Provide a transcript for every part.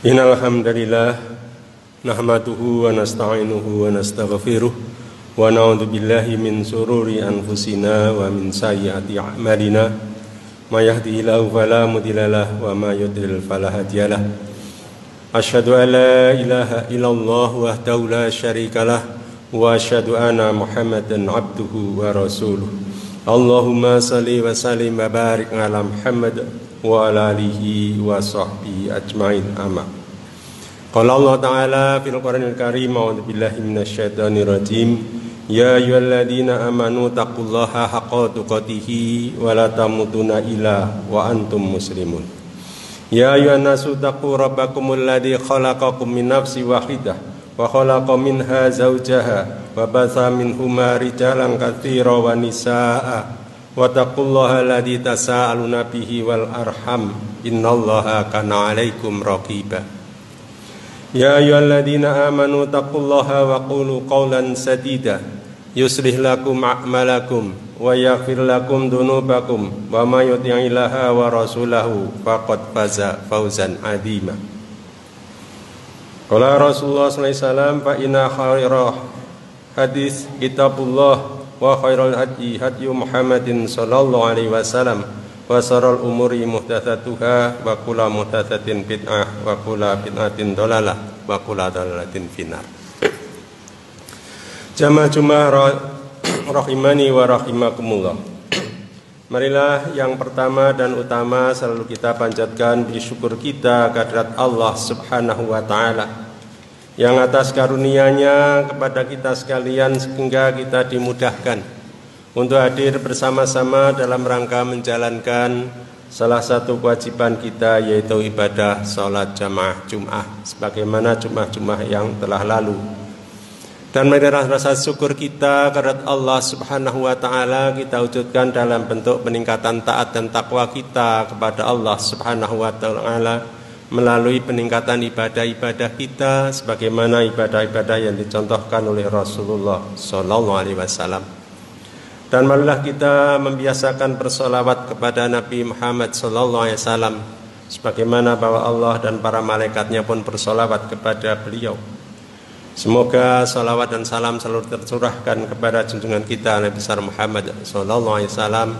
Innal hamdalillah nahmaduhu wa nasta'inuhu wa nastaghfiruh wa na'udzu billahi min shururi anfusina wa min sayyiati a'malina may yahdihillahu fala mudhillalah wa may yudlil fala hadiyalah. Asyhadu an la ilaha illallah wahdahu la syarikalah wa asyhadu anna Muhammadan abduhu wa rasuluh. Allahumma salli wa sallim wa barik ala Muhammad wa ala alihi wa sahbihi ajmain amma. Qala Allah Ta'ala fil Qur'anil Karim, a'udzu billahi minasyaitonir rajim. Ya ayyuhalladzina amanu taqullaha haqqa tuqatih wa la tamutunna illa wa antum muslimun. Ya ayyuhan nasu taqu rabbakumul ladzi khalaqakum min nafsin wahidah wa khalaqa minha zawjaha wa batha minhuma rijalan katsiran wa nisaa'a wattaqullaha alladzi tasaaluna bihi wal arham innallaha kana 'alaikum raqiba. Ya ayyuhalladzina amanu taqullaha wa qulu qawlan sadida yuslih lakum a'malakum wa yaghfir lakum dhunubakum wa may yuti'illaha wa rasulahu faqad faza fawzan 'azima. Qala Rasulullah sallallahu alaihi wasallam fa inna khairal hadis kitabullah wa khairal hadi hadi Muhammadin sallallahu alaihi wasallam wa syarrul umuri muhdatsatuha wa kullu muhdatsatin bid'ah wa kullu bid'atin dhalalah wa kullu dhalalatin finnar. Jamaah rahimani wa rahimakumullah. Marilah yang pertama dan utama selalu kita panjatkan bersyukur kita kehadirat Allah Subhanahu wa taala yang atas karunia-Nya kepada kita sekalian sehingga kita dimudahkan untuk hadir bersama-sama dalam rangka menjalankan salah satu kewajiban kita, yaitu ibadah salat jamaah Jum'ah sebagaimana Jum'ah-Jum'ah yang telah lalu. Dan marilah rasa syukur kita kepada Allah Subhanahu wa taala kita wujudkan dalam bentuk peningkatan taat dan takwa kita kepada Allah Subhanahu wa taala melalui peningkatan ibadah-ibadah kita sebagaimana ibadah-ibadah yang dicontohkan oleh Rasulullah sallallahu alaihi wasallam. Dan marilah kita membiasakan bersolawat kepada Nabi Muhammad sallallahu alaihi wasallam sebagaimana bahwa Allah dan para malaikatnya pun bersolawat kepada beliau. Semoga salawat dan salam selalu tercurahkan kepada junjungan kita Nabi besar Muhammad sallallahu alaihi wasallam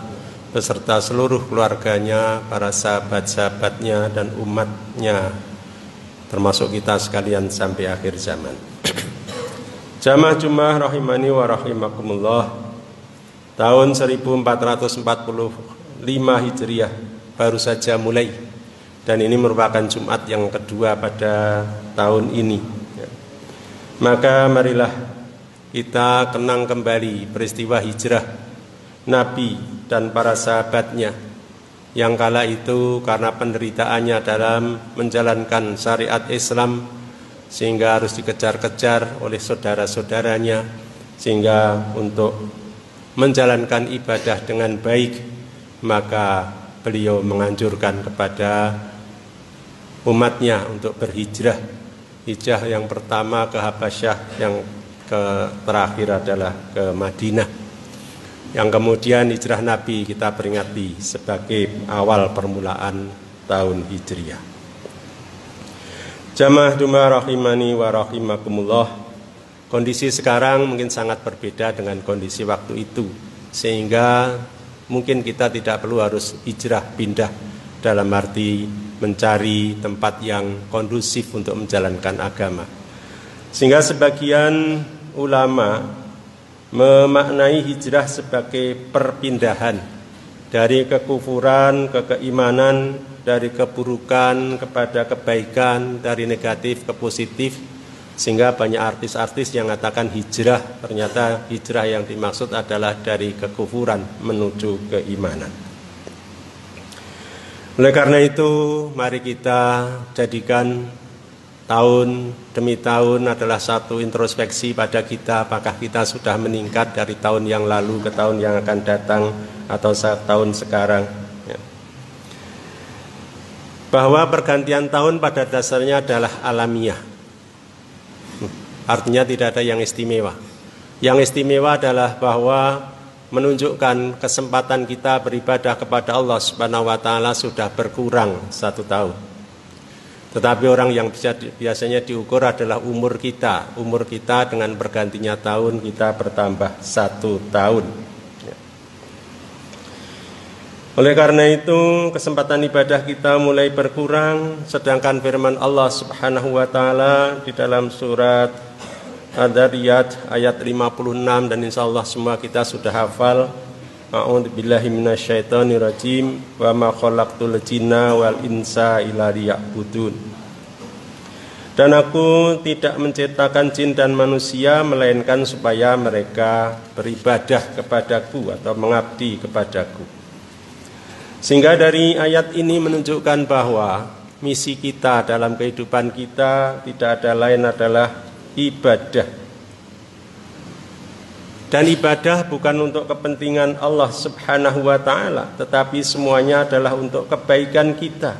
beserta seluruh keluarganya, para sahabat-sahabatnya dan umatnya, termasuk kita sekalian sampai akhir zaman. Jamaah Jum'ah rahimani wa rahimakumullah. Tahun 1445 Hijriah baru saja mulai, dan ini merupakan Jumat yang kedua pada tahun ini. Maka marilah kita kenang kembali peristiwa hijrah Nabi dan para sahabatnya yang kala itu karena penderitaannya dalam menjalankan syariat Islam sehingga harus dikejar-kejar oleh saudara-saudaranya, sehingga untuk menjalankan ibadah dengan baik maka beliau menganjurkan kepada umatnya untuk berhijrah. Hijrah yang pertama ke Habasyah, yang terakhir adalah ke Madinah. Yang kemudian hijrah Nabi kita peringati sebagai awal permulaan tahun Hijriah. Jamaah Jum'ah rahimani wa rahimakumullah. Kondisi sekarang mungkin sangat berbeda dengan kondisi waktu itu, sehingga mungkin kita tidak perlu harus hijrah pindah dalam arti mencari tempat yang kondusif untuk menjalankan agama. Sehingga sebagian ulama memaknai hijrah sebagai perpindahan dari kekufuran ke keimanan, dari keburukan kepada kebaikan, dari negatif ke positif. Sehingga banyak artis-artis yang mengatakan hijrah, ternyata hijrah yang dimaksud adalah dari kekufuran menuju keimanan. Oleh karena itu, mari kita jadikan tahun demi tahun adalah satu introspeksi pada kita, apakah kita sudah meningkat dari tahun yang lalu ke tahun yang akan datang atau tahun sekarang. Bahwa pergantian tahun pada dasarnya adalah alamiah. Artinya tidak ada yang istimewa. Yang istimewa adalah bahwa menunjukkan kesempatan kita beribadah kepada Allah Subhanahu wa taala sudah berkurang 1 tahun. Tetapi orang yang biasanya diukur adalah umur kita. Umur kita dengan bergantinya tahun kita bertambah 1 tahun. Oleh karena itu kesempatan ibadah kita mulai berkurang. Sedangkan firman Allah subhanahu wa ta'ala di dalam surat Ad-Dariyat ayat 56, dan insya Allah semua kita sudah hafal. A'udzubillahi minasyaitonirrajim wa ma khalaqtul jinna wal insa illa liya'budun. Dan aku tidak menciptakan jin dan manusia melainkan supaya mereka beribadah kepadaku atau mengabdi kepadaku. Sehingga dari ayat ini menunjukkan bahwa misi kita dalam kehidupan kita tidak ada lain adalah ibadah. Dan ibadah bukan untuk kepentingan Allah subhanahu wa ta'ala, tetapi semuanya adalah untuk kebaikan kita.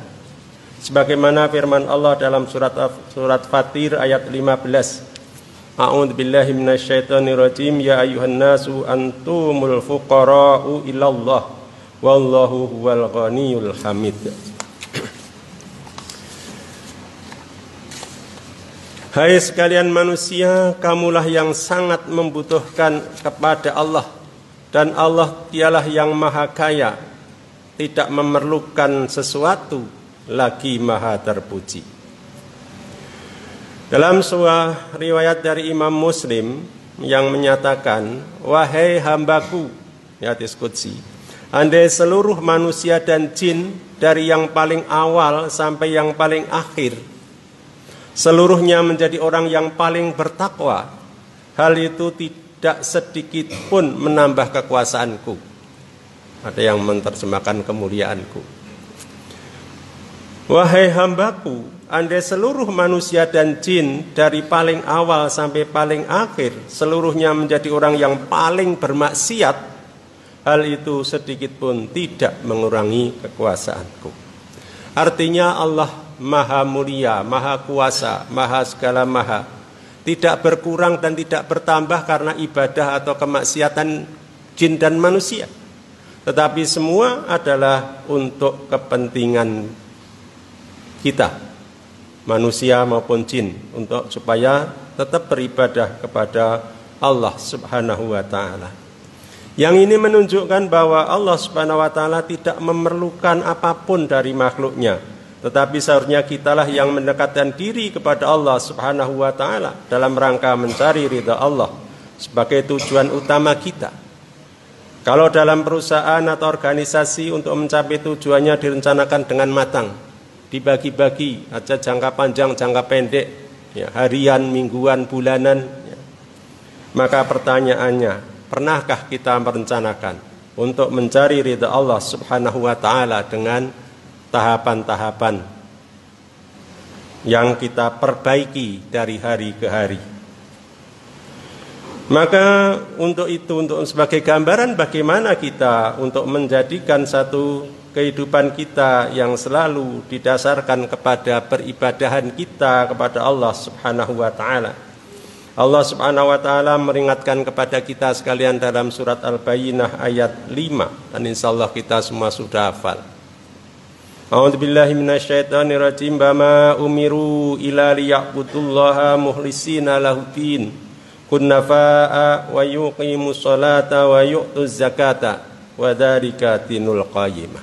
Sebagaimana firman Allah dalam surat Fatir ayat 15. A'udzubillahi minasyaitonirrajim. Ya ayuhan nasu antumul fuqara'u ilallah wallahu huwal ghaniyul hamid. Hai sekalian manusia, kamulah yang sangat membutuhkan kepada Allah, dan Allah dialah yang maha kaya, tidak memerlukan sesuatu, lagi maha terpuji. Dalam sebuah riwayat dari Imam Muslim yang menyatakan, wahai hambaku, ya hadis qudsi, andai seluruh manusia dan jin dari yang paling awal sampai yang paling akhir seluruhnya menjadi orang yang paling bertakwa, hal itu tidak sedikit pun menambah kekuasaanku. Ada yang menerjemahkan kemuliaanku. Wahai hambaku, andai seluruh manusia dan jin dari paling awal sampai paling akhir seluruhnya menjadi orang yang paling bermaksiat, hal itu sedikit pun tidak mengurangi kekuasaanku. Artinya Allah maha mulia, maha kuasa, maha segala maha, tidak berkurang dan tidak bertambah karena ibadah atau kemaksiatan jin dan manusia, tetapi semua adalah untuk kepentingan kita, manusia maupun jin, untuk supaya tetap beribadah kepada Allah subhanahu wa ta'ala. Yang ini menunjukkan bahwa Allah subhanahu wa ta'ala tidak memerlukan apapun dari makhluknya, tetapi seharusnya kitalah yang mendekatkan diri kepada Allah subhanahu wa ta'ala dalam rangka mencari ridha Allah sebagai tujuan utama kita. Kalau dalam perusahaan atau organisasi untuk mencapai tujuannya direncanakan dengan matang, dibagi-bagi aja jangka panjang, jangka pendek, ya, harian, mingguan, bulanan, ya. Maka pertanyaannya, pernahkah kita merencanakan untuk mencari ridha Allah subhanahu wa ta'ala dengan tahapan-tahapan yang kita perbaiki dari hari ke hari? Maka untuk itu, untuk sebagai gambaran bagaimana kita untuk menjadikan satu kehidupan kita yang selalu didasarkan kepada peribadahan kita kepada Allah subhanahu wa ta'ala, Allah subhanahu wa ta'ala meringatkan kepada kita sekalian dalam surat Al-Bayyinah ayat 5, dan insyaallah kita semua sudah hafal. A'udzubillahi minasyaitonirrajim. Bama umiru ila liya'budullaha mukhlisina lahuddin kunnafa'a wa yuqimus salata wa yu'tuz zakata wa dzalika dinul qayyimah.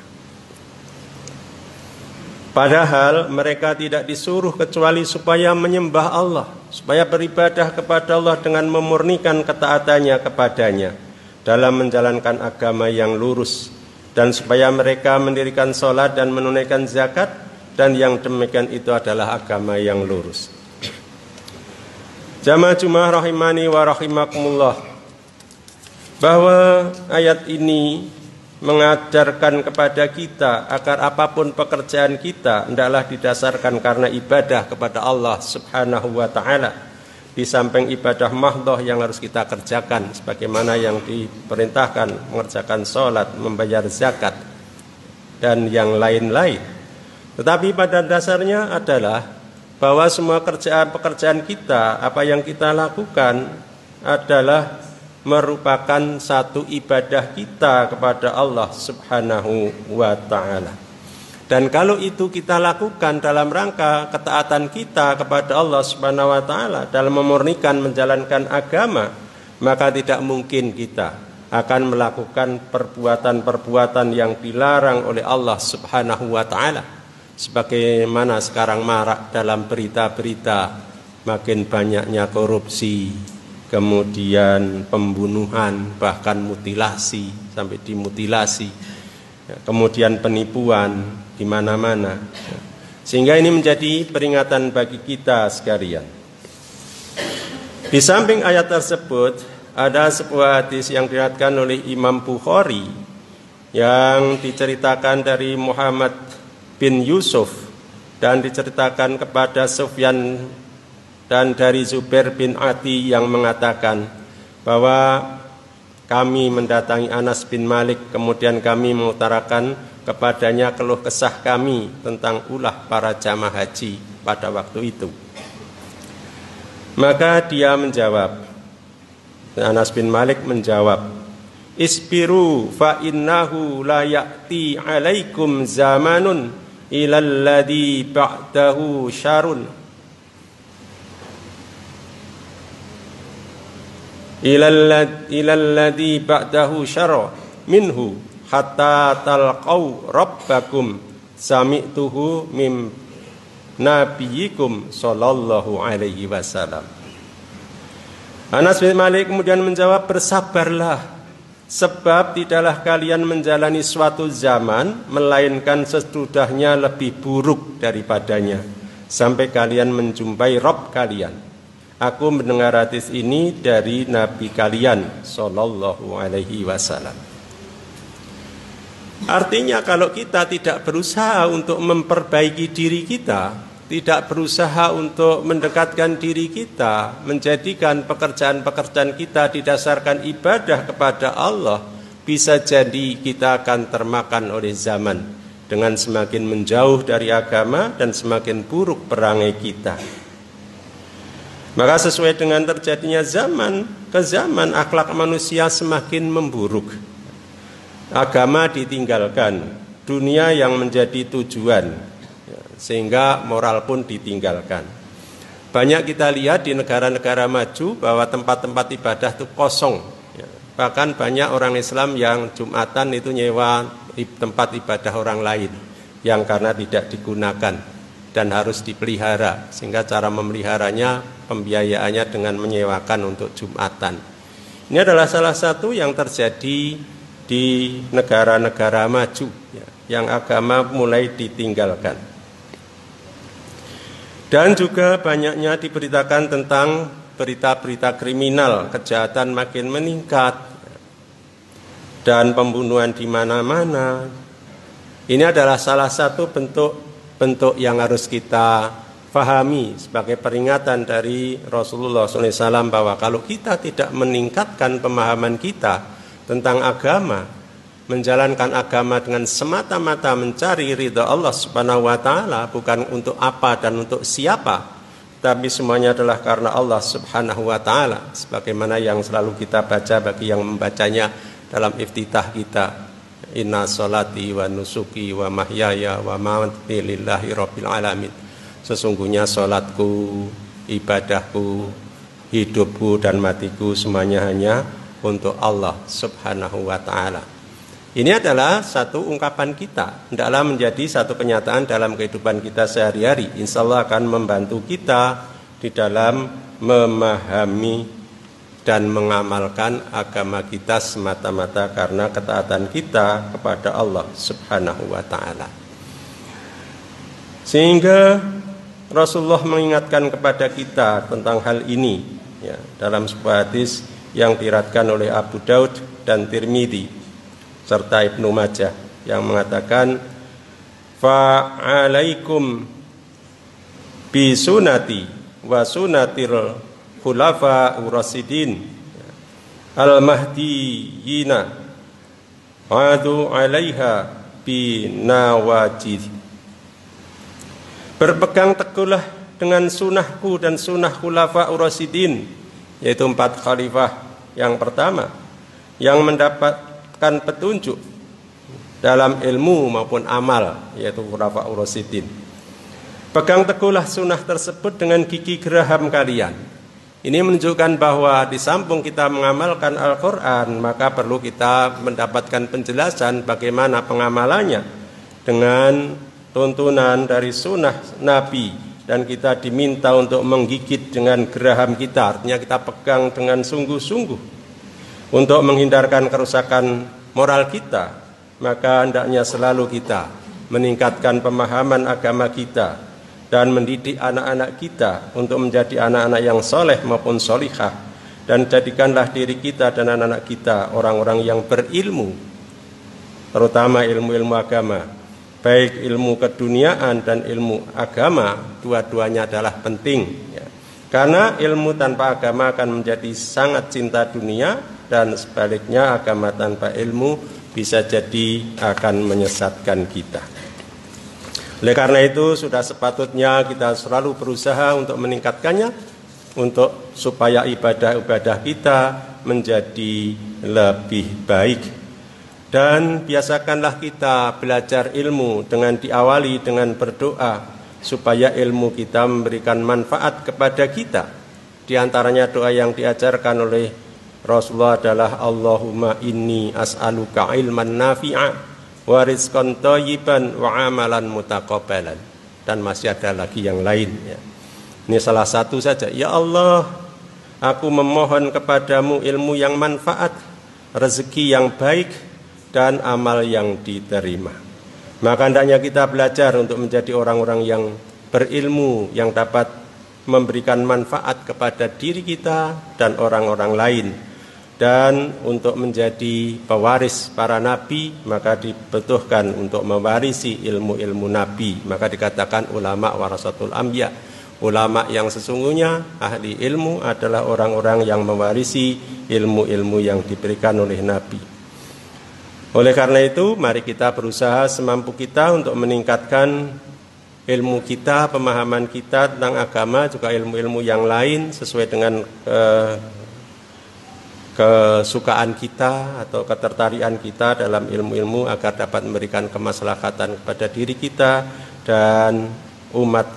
Padahal mereka tidak disuruh kecuali supaya menyembah Allah, supaya beribadah kepada Allah dengan memurnikan ketaatannya kepadanya dalam menjalankan agama yang lurus, dan supaya mereka mendirikan sholat dan menunaikan zakat, dan yang demikian itu adalah agama yang lurus. Jamaah Jumat rahimani wa rahimakumullah, bahwa ayat ini mengajarkan kepada kita agar apapun pekerjaan kita hendaklah didasarkan karena ibadah kepada Allah subhanahu wa ta'ala, di samping ibadah mahdhah yang harus kita kerjakan sebagaimana yang diperintahkan, mengerjakan sholat, membayar zakat, dan yang lain-lain. Tetapi pada dasarnya adalah bahwa semua pekerjaan kita, apa yang kita lakukan adalah merupakan satu ibadah kita kepada Allah subhanahu wa ta'ala. Dan kalau itu kita lakukan dalam rangka ketaatan kita kepada Allah Subhanahu wa taala dalam memurnikan menjalankan agama, maka tidak mungkin kita akan melakukan perbuatan-perbuatan yang dilarang oleh Allah Subhanahu wa taala. Sebagaimana sekarang marak dalam berita-berita, makin banyaknya korupsi, kemudian pembunuhan, bahkan mutilasi sampai dimutilasi, kemudian penipuan di mana-mana. Sehingga ini menjadi peringatan bagi kita sekalian. Di samping ayat tersebut ada sebuah hadis yang diriwayatkan oleh Imam Bukhari yang diceritakan dari Muhammad bin Yusuf dan diceritakan kepada Sufyan dan dari Zubair bin Ati yang mengatakan bahwa kami mendatangi Anas bin Malik, kemudian kami mengutarakan kepadanya keluh kesah kami tentang ulah para jamaah haji pada waktu itu. Maka dia menjawab, Anas bin Malik menjawab, "Isbiru fa innahu la ya'ti 'alaikum zamanun ilal ladzi ba'dahu syarun." Ilal ladzi ba'dahu syarra minhu hatta talqau rabbakum sami'tuhu mim nabiyikum sallallahu alaihi wasallam. Anas bin Malik kemudian menjawab, bersabarlah, sebab tidaklah kalian menjalani suatu zaman melainkan sesudahnya lebih buruk daripadanya, sampai kalian menjumpai Rabb kalian. Aku mendengar hadis ini dari Nabi kalian sallallahu alaihi wasallam. Artinya kalau kita tidak berusaha untuk memperbaiki diri kita, tidak berusaha untuk mendekatkan diri kita, menjadikan pekerjaan-pekerjaan kita didasarkan ibadah kepada Allah, bisa jadi kita akan termakan oleh zaman dengan semakin menjauh dari agama dan semakin buruk perangai kita. Maka sesuai dengan terjadinya zaman ke zaman, akhlak manusia semakin memburuk. Agama ditinggalkan, dunia yang menjadi tujuan, sehingga moral pun ditinggalkan. Banyak kita lihat di negara-negara maju bahwa tempat-tempat ibadah itu kosong. Bahkan banyak orang Islam yang Jumatan itu nyewa tempat ibadah orang lain, yang karena tidak digunakan dan harus dipelihara, sehingga cara memeliharanya, pembiayaannya dengan menyewakan untuk Jumatan. Ini adalah salah satu yang terjadi di negara-negara maju, yang agama mulai ditinggalkan. Dan juga banyaknya diberitakan tentang berita-berita kriminal, kejahatan makin meningkat, dan pembunuhan di mana-mana. Ini adalah salah satu bentuk yang harus kita fahami sebagai peringatan dari Rasulullah SAW bahwa kalau kita tidak meningkatkan pemahaman kita tentang agama, menjalankan agama dengan semata-mata mencari ridha Allah Subhanahu wa taala, bukan untuk apa dan untuk siapa, tapi semuanya adalah karena Allah Subhanahu wa taala, sebagaimana yang selalu kita baca bagi yang membacanya dalam iftitah kita, inna sholati wa nusuki wa mahyaya wa mamati lillahi rabbil alamin. Sesungguhnya sholatku, ibadahku, hidupku dan matiku semuanya hanya untuk Allah Subhanahu wa ta'ala. Ini adalah satu ungkapan kita, hendaklah menjadi satu kenyataan dalam kehidupan kita sehari-hari. Insya Allah akan membantu kita di dalam memahami dan mengamalkan agama kita semata-mata karena ketaatan kita kepada Allah Subhanahu wa ta'ala. Sehingga Rasulullah mengingatkan kepada kita tentang hal ini, dalam sebuah hadis yang diriwayatkan oleh Abu Daud dan Tirmidzi serta Ibnu Majah yang mengatakan, fa'alaikum bi sunati wa sunatil khulafa urasidin al-mahdiyina adu 'alaiha bi nawajid. Berpegang teguhlah dengan sunnahku dan sunnah khulafa urasidin, yaitu 4 khalifah yang pertama yang mendapatkan petunjuk dalam ilmu maupun amal, yaitu khulafaur rasyidin. Pegang teguhlah sunnah tersebut dengan gigi geraham kalian. Ini menunjukkan bahwa di samping kita mengamalkan Al-Quran, maka perlu kita mendapatkan penjelasan bagaimana pengamalannya dengan tuntunan dari sunnah Nabi. Dan kita diminta untuk menggigit dengan geraham kita, artinya kita pegang dengan sungguh-sungguh untuk menghindarkan kerusakan moral kita. Maka hendaknya selalu kita meningkatkan pemahaman agama kita dan mendidik anak-anak kita untuk menjadi anak-anak yang soleh maupun solihah. Dan jadikanlah diri kita dan anak-anak kita orang-orang yang berilmu, terutama ilmu-ilmu agama. Baik ilmu keduniaan dan ilmu agama, dua-duanya adalah penting ya. Karena ilmu tanpa agama akan menjadi sangat cinta dunia, dan sebaliknya agama tanpa ilmu bisa jadi akan menyesatkan kita. Oleh karena itu sudah sepatutnya kita selalu berusaha untuk meningkatkannya, untuk supaya ibadah-ibadah kita menjadi lebih baik. Dan biasakanlah kita belajar ilmu dengan diawali dengan berdoa, supaya ilmu kita memberikan manfaat kepada kita. Di antaranya doa yang diajarkan oleh Rasulullah adalah Allahumma inni as'aluka ilman nafi'a wa rizqan thayyiban wa amalan mutaqabbalan. Dan masih ada lagi yang lain ya. Ini salah satu saja. Ya Allah, aku memohon kepadamu ilmu yang manfaat, rezeki yang baik, dan amal yang diterima. Maka hendaknya kita belajar untuk menjadi orang-orang yang berilmu, yang dapat memberikan manfaat kepada diri kita dan orang-orang lain. Dan untuk menjadi pewaris para nabi, maka dibutuhkan untuk mewarisi ilmu-ilmu nabi. Maka dikatakan ulama warasatul anbiya. Ulama yang sesungguhnya ahli ilmu adalah orang-orang yang mewarisi ilmu-ilmu yang diberikan oleh nabi. Oleh karena itu, mari kita berusaha semampu kita untuk meningkatkan ilmu kita, pemahaman kita tentang agama, juga ilmu-ilmu yang lain sesuai dengan kesukaan kita atau ketertarikan kita dalam ilmu-ilmu, agar dapat memberikan kemaslahatan kepada diri kita dan umat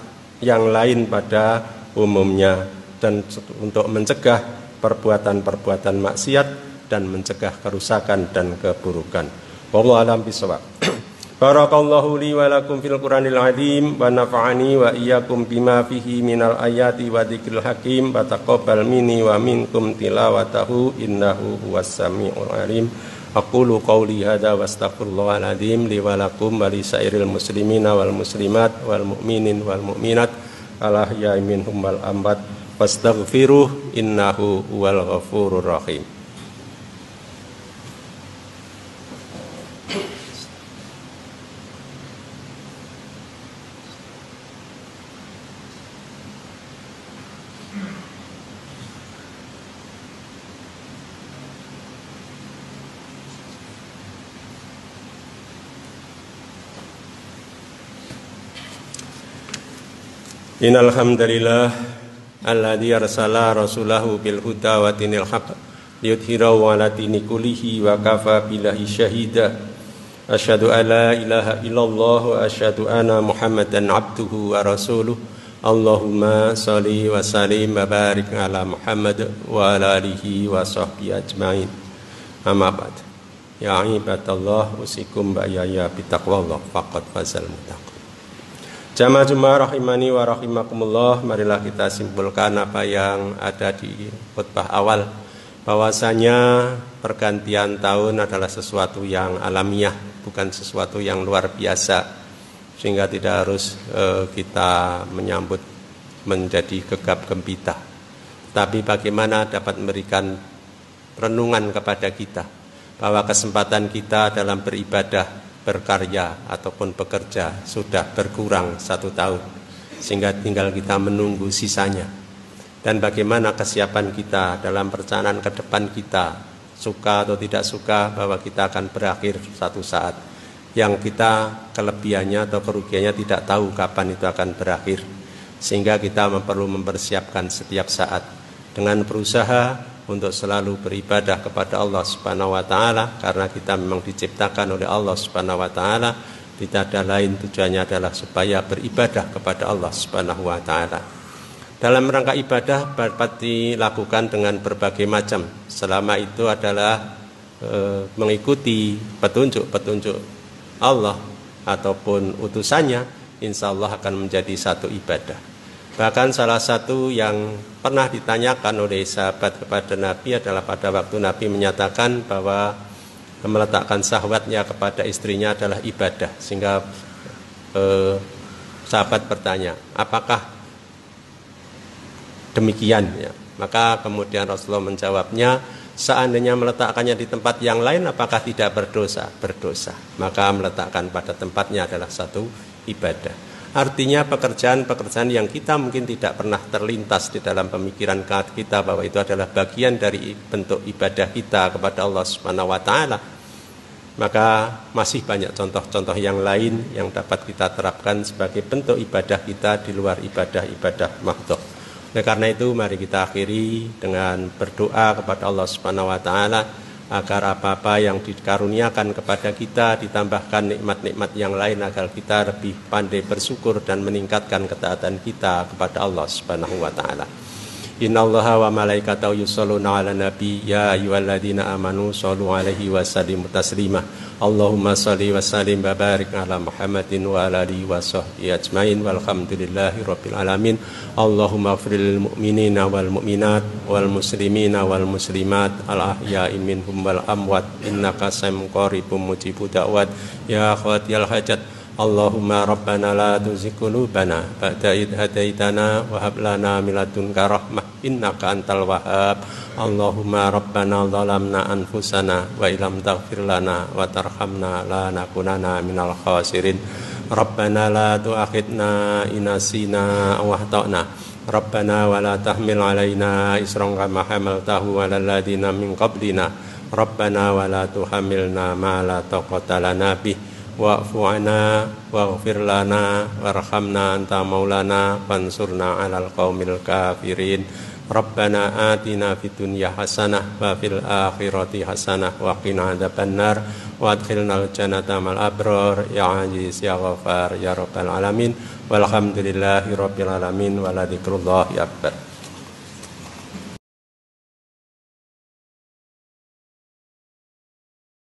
yang lain pada umumnya, dan untuk mencegah perbuatan-perbuatan maksiat dan mencegah kerusakan dan keburukan. Wallahu a'lam bishawab. Barakallahu li wa lakum fil Qur'anil azim wa nafa'ani wa iyyakum bima fihi minal ayati wa dzikril hakim wa taqabbal minni wa minkum tilawatahu innahu huwas samiul alim. Aqulu qawli hadza wa astaghfirullahal azim li wa lakum wa li sairil muslimina wal muslimat wal mu'minin wal mu'minat al ahya'i minhum wal amwat wastaghfiruh innahu huwal ghafurur rahim. Innal hamdalillah alladzi arsala rasulahu bil huda wa dinil haqq liyudhhirahu 'ala dini kullihi wa kafa billahi syahida. Asyhadu an la ilaha illallah wa asyhadu anna Muhammadan abduhu wa rasuluh. Allahumma shalli wa sallim wa barik ala Muhammad wa ala alihi wa sahbihi ajmain. Amma ba'd. Ya ibadallah, usikum ba'aya bitaqwallah faqad fazal muttaqin. Jamaah Jumat rahimani wa rahimakumullah, marilah kita simpulkan apa yang ada di khutbah awal, bahwasanya pergantian tahun adalah sesuatu yang alamiah, bukan sesuatu yang luar biasa, sehingga tidak harus kita menyambut menjadi gegap gempita. Tapi bagaimana dapat memberikan renungan kepada kita bahwa kesempatan kita dalam beribadah, berkarya ataupun bekerja sudah berkurang 1 tahun, sehingga tinggal kita menunggu sisanya. Dan bagaimana kesiapan kita dalam perencanaan ke depan kita, suka atau tidak suka, bahwa kita akan berakhir satu saat, yang kita kelebihannya atau kerugiannya tidak tahu kapan itu akan berakhir, sehingga kita perlu mempersiapkan setiap saat dengan berusaha untuk selalu beribadah kepada Allah Subhanahu wa taala, karena kita memang diciptakan oleh Allah Subhanahu wa taala. Tidak ada lain, tujuannya adalah supaya beribadah kepada Allah Subhanahu wa taala. Dalam rangka ibadah dapat dilakukan dengan berbagai macam, selama itu adalah mengikuti petunjuk-petunjuk Allah ataupun utusannya, insya Allah akan menjadi satu ibadah. Bahkan salah satu yang pernah ditanyakan oleh sahabat kepada Nabi adalah pada waktu Nabi menyatakan bahwa meletakkan syahwatnya kepada istrinya adalah ibadah, sehingga sahabat bertanya, apakah demikian ya? Maka kemudian Rasulullah menjawabnya, seandainya meletakkannya di tempat yang lain apakah tidak berdosa? Berdosa. Maka meletakkan pada tempatnya adalah satu ibadah. Artinya pekerjaan-pekerjaan yang kita mungkin tidak pernah terlintas di dalam pemikiran kita bahwa itu adalah bagian dari bentuk ibadah kita kepada Allah Subhanahu wa taala, maka masih banyak contoh-contoh yang lain yang dapat kita terapkan sebagai bentuk ibadah kita di luar ibadah-ibadah mahdhah. Oleh karena itu, mari kita akhiri dengan berdoa kepada Allah Subhanahu wa taala agar apa-apa yang dikaruniakan kepada kita ditambahkan nikmat-nikmat yang lain, agar kita lebih pandai bersyukur dan meningkatkan ketaatan kita kepada Allah Subhanahu wa taala. Innallaha wa malaikatahu yusholluna 'alan nabi ya ayyuhalladzina amanu shollu 'alaihi wa sallimu taslima. Allahumma shalli wa sallim wa barik 'ala Muhammadin wa 'ala alihi wa sahbihi ajmain walhamdulillahi rabbil alamin. Allahumma ighfir lil mu'minina wal mu'minat wal muslimina wal muslimat al ahya'i minhum wal amwat innaka sami'un qaribun mujibud da'wat ya qadiyal hajat. Allahumma rabbana la tuzigh qulubana ba'da idh hadaitana wa hab lana min ladunka rahmah innaka antal wahhab. Allahumma rabbana zalamna anfusana wa illam taghfir lana wa tarhamna lanakunanna minal khasirin. Rabbana la tu'akhidna in nasina aw akhtana. Rabbana wa la tahmil 'alaina isran kama hamaltahu 'alal ladzina min qablina. Rabbana wa la tuhammilna ma la taqata lana bih. Wa'fu 'anna waghfir lana warhamna anta maulana fansurna 'alal qaumil kafirin. Rabbana atina fid dunya hasanah wa fil akhirati hasanah wa qina adzabannar wa adkhilnal jannata mal abrar ya aziz ya ghafar ya rabbal alamin walhamdulillahi rabbil alamin wa la dzikrullahi akbar.